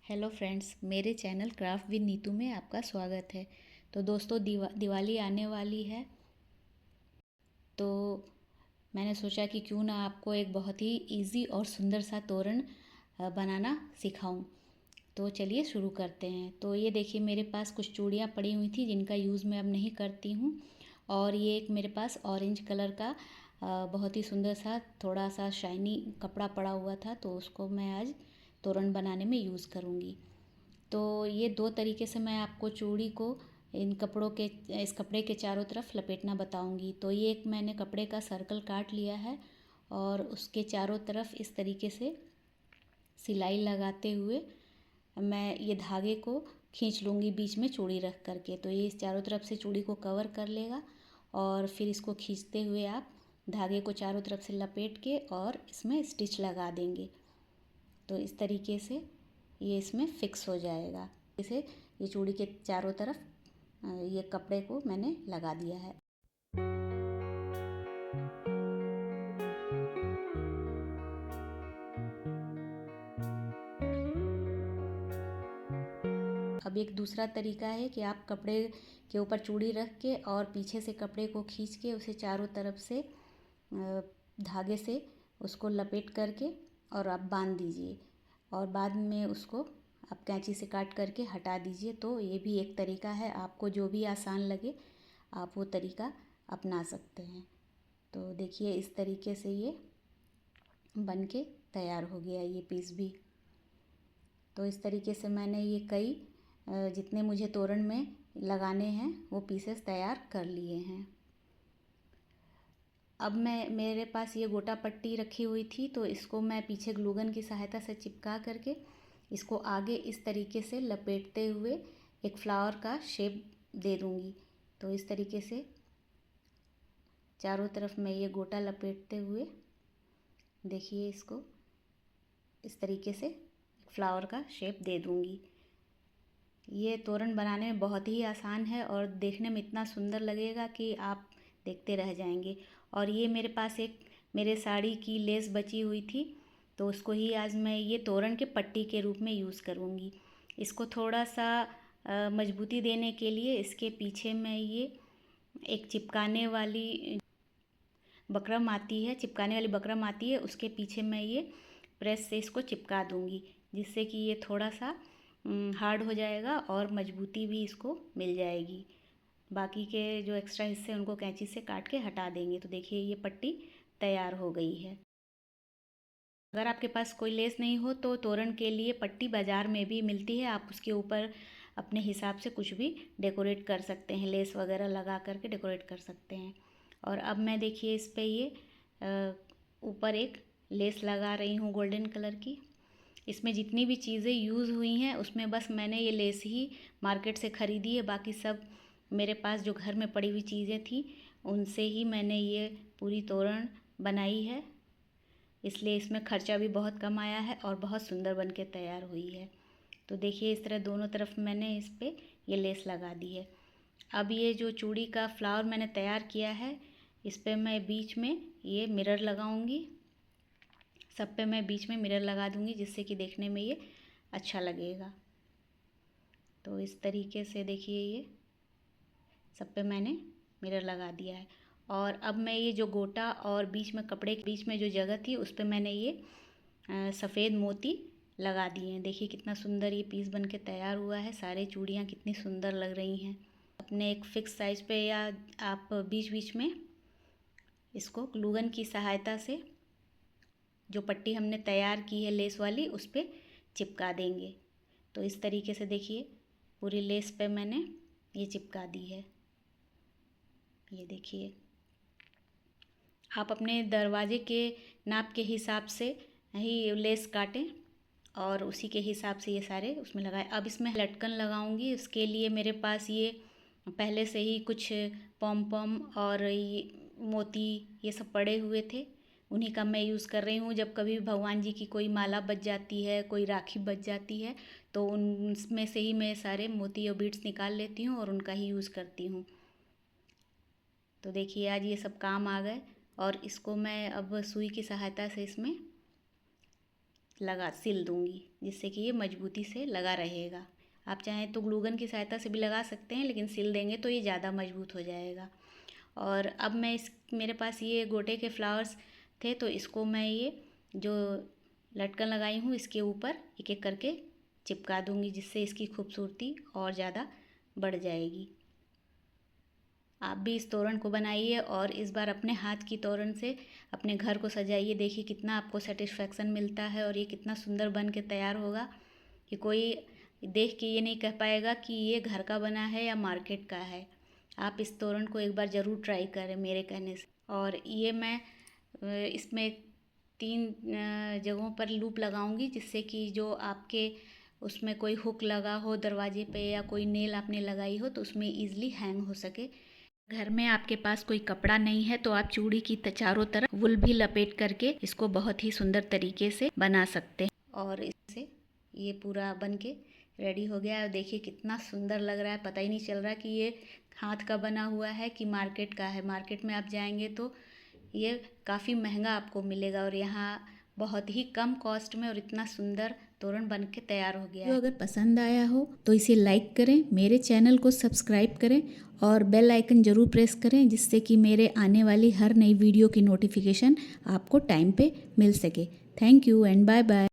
Hello friends, मेरे channel craft with Neetu में आपका स्वागत है। तो दोस्तों, दिवाली आने वाली है, तो मैंने सोचा कि क्यों ना आपको एक बहुत ही इजी और सुंदर सा तोरण बनाना सिखाऊं। तो चलिए शुरू करते हैं। तो ये देखिए, मेरे पास कुछ चूड़ियाँ पड़ी हुई थी जिनका यूज़ मैं अब नहीं करती हूँ। और ये एक मेरे पास ऑरेंज कलर का बहुत ही सुंदर सा थोड़ा सा शाइनी कपड़ा पड़ा हुआ था, तो उसको मैं आज तोरण बनाने में यूज़ करूँगी। तो ये दो तरीके से मैं आपको चूड़ी को इस कपड़े के चारों तरफ लपेटना बताऊंगी। तो ये एक मैंने कपड़े का सर्कल काट लिया है और उसके चारों तरफ इस तरीके से सिलाई लगाते हुए मैं ये धागे को खींच लूँगी बीच में चूड़ी रख करके। तो ये इस चारों तरफ से चूड़ी को कवर कर लेगा और फिर इसको खींचते हुए आप धागे को चारों तरफ से लपेट के और इसमें स्टिच लगा देंगे। तो इस तरीके से ये इसमें फिक्स हो जाएगा। इसे ये चूड़ी के चारों तरफ ये कपड़े को मैंने लगा दिया है। अब एक दूसरा तरीका है कि आप कपड़े के ऊपर चूड़ी रख के और पीछे से कपड़े को खींच के उसे चारों तरफ से धागे से उसको लपेट करके और आप बांध दीजिए और बाद में उसको आप कैंची से काट करके हटा दीजिए। तो ये भी एक तरीका है, आपको जो भी आसान लगे आप वो तरीका अपना सकते हैं। तो देखिए, इस तरीके से ये बन के तैयार हो गया ये पीस भी। तो इस तरीके से मैंने ये कई जितने मुझे तोरण में लगाने हैं वो पीसेस तैयार कर लिए हैं। अब मेरे पास ये गोटा पट्टी रखी हुई थी, तो इसको मैं पीछे ग्लूगन की सहायता से चिपका करके इसको आगे इस तरीके से लपेटते हुए एक फ्लावर का शेप दे दूँगी। तो इस तरीके से चारों तरफ मैं ये गोटा लपेटते हुए देखिए इसको इस तरीके से फ्लावर का शेप दे दूँगी। ये तोरण बनाने में बहुत ही आसान है और देखने में इतना सुंदर लगेगा कि आप देखते रह जाएंगे। और ये मेरे पास एक मेरे साड़ी की लेस बची हुई थी, तो उसको ही आज मैं ये तोरण के पट्टी के रूप में यूज़ करूँगी। इसको थोड़ा सा मजबूती देने के लिए इसके पीछे मैं ये एक चिपकाने वाली बकरम आती है, उसके पीछे मैं ये प्रेस से इसको चिपका दूँगी, जिससे कि ये थोड़ा सा हार्ड हो जाएगा और मजबूती भी इसको मिल जाएगी। बाकी के जो एक्स्ट्रा हिस्से उनको कैंची से काट के हटा देंगे। तो देखिए ये पट्टी तैयार हो गई है। अगर आपके पास कोई लेस नहीं हो तो तोरण के लिए पट्टी बाज़ार में भी मिलती है, आप उसके ऊपर अपने हिसाब से कुछ भी डेकोरेट कर सकते हैं, लेस वगैरह लगा करके डेकोरेट कर सकते हैं। और अब मैं देखिए इस पर ये ऊपर एक लेस लगा रही हूँ गोल्डन कलर की। इसमें जितनी भी चीज़ें यूज़ हुई हैं उसमें बस मैंने ये लेस ही मार्केट से ख़रीदी है, बाकी सब मेरे पास जो घर में पड़ी हुई चीज़ें थी उनसे ही मैंने ये पूरी तोरण बनाई है। इसलिए इसमें खर्चा भी बहुत कम आया है और बहुत सुंदर बन के तैयार हुई है। तो देखिए इस तरह दोनों तरफ मैंने इस पर ये लेस लगा दी है। अब ये जो चूड़ी का फ्लावर मैंने तैयार किया है इस पर मैं बीच में ये मिरर लगाऊंगी। सब पे मैं बीच में मिरर लगा दूंगी जिससे कि देखने में ये अच्छा लगेगा। तो इस तरीके से देखिए ये सब पे मैंने मिरर लगा दिया है। और अब मैं ये जो गोटा और बीच में कपड़े के बीच में जो जगह थी उस पर मैंने ये सफ़ेद मोती लगा दिए हैं। देखिए कितना सुंदर ये पीस बन के तैयार हुआ है। सारे चूड़ियाँ कितनी सुंदर लग रही हैं। अपने एक फ़िक्स साइज़ पे या आप बीच बीच में इसको ग्लूगन की सहायता से जो पट्टी हमने तैयार की है लेस वाली उस पर चिपका देंगे। तो इस तरीके से देखिए पूरी लेस पे मैंने ये चिपका दी है। ये देखिए आप अपने दरवाजे के नाप के हिसाब से ही लेस काटें और उसी के हिसाब से ये सारे उसमें लगाएं। अब इसमें लटकन लगाऊंगी, उसके लिए मेरे पास ये पहले से ही कुछ पॉम पॉम और ये मोती ये सब पड़े हुए थे, उन्हीं का मैं यूज़ कर रही हूँ। जब कभी भगवान जी की कोई माला बच जाती है, कोई राखी बच जाती है, तो उनमें से ही मैं सारे मोती और बीड्स निकाल लेती हूँ और उनका ही यूज़ करती हूँ। तो देखिए आज ये सब काम आ गए और इसको मैं अब सुई की सहायता से इसमें सिल दूँगी, जिससे कि ये मजबूती से लगा रहेगा। आप चाहें तो ग्लू गन की सहायता से भी लगा सकते हैं, लेकिन सिल देंगे तो ये ज़्यादा मजबूत हो जाएगा। और अब मेरे पास ये गोटे के फ्लावर्स थे, तो इसको मैं ये जो लटकन लगाई हूँ इसके ऊपर एक एक करके चिपका दूँगी, जिससे इसकी खूबसूरती और ज़्यादा बढ़ जाएगी। आप भी इस तोरण को बनाइए और इस बार अपने हाथ की तोरण से अपने घर को सजाइए। देखिए कितना आपको सेटिस्फेक्शन मिलता है और ये कितना सुंदर बन के तैयार होगा कि कोई देख के ये नहीं कह पाएगा कि ये घर का बना है या मार्केट का है। आप इस तोरण को एक बार ज़रूर ट्राई करें मेरे कहने से। और ये मैं इसमें 3 जगहों पर लूप लगाऊंगी, जिससे कि जो आपके उसमें कोई हुक लगा हो दरवाजे पे या कोई नेल आपने लगाई हो तो उसमें ईजिली हैंग हो सके। घर में आपके पास कोई कपड़ा नहीं है तो आप चूड़ी की चारों तरफ वुल भी लपेट करके इसको बहुत ही सुंदर तरीके से बना सकते हैं। और इससे ये पूरा बन के रेडी हो गया है। देखिए कितना सुंदर लग रहा है, पता ही नहीं चल रहा कि ये हाथ का बना हुआ है कि मार्केट का है। मार्केट में आप जाएंगे तो ये काफ़ी महंगा आपको मिलेगा, और यहाँ बहुत ही कम कॉस्ट में और इतना सुंदर तोरण बन के तैयार हो गया है। अगर पसंद आया हो तो इसे लाइक करें, मेरे चैनल को सब्सक्राइब करें और बेल आइकन ज़रूर प्रेस करें, जिससे कि मेरे आने वाली हर नई वीडियो की नोटिफिकेशन आपको टाइम पे मिल सके। Thank you and bye bye.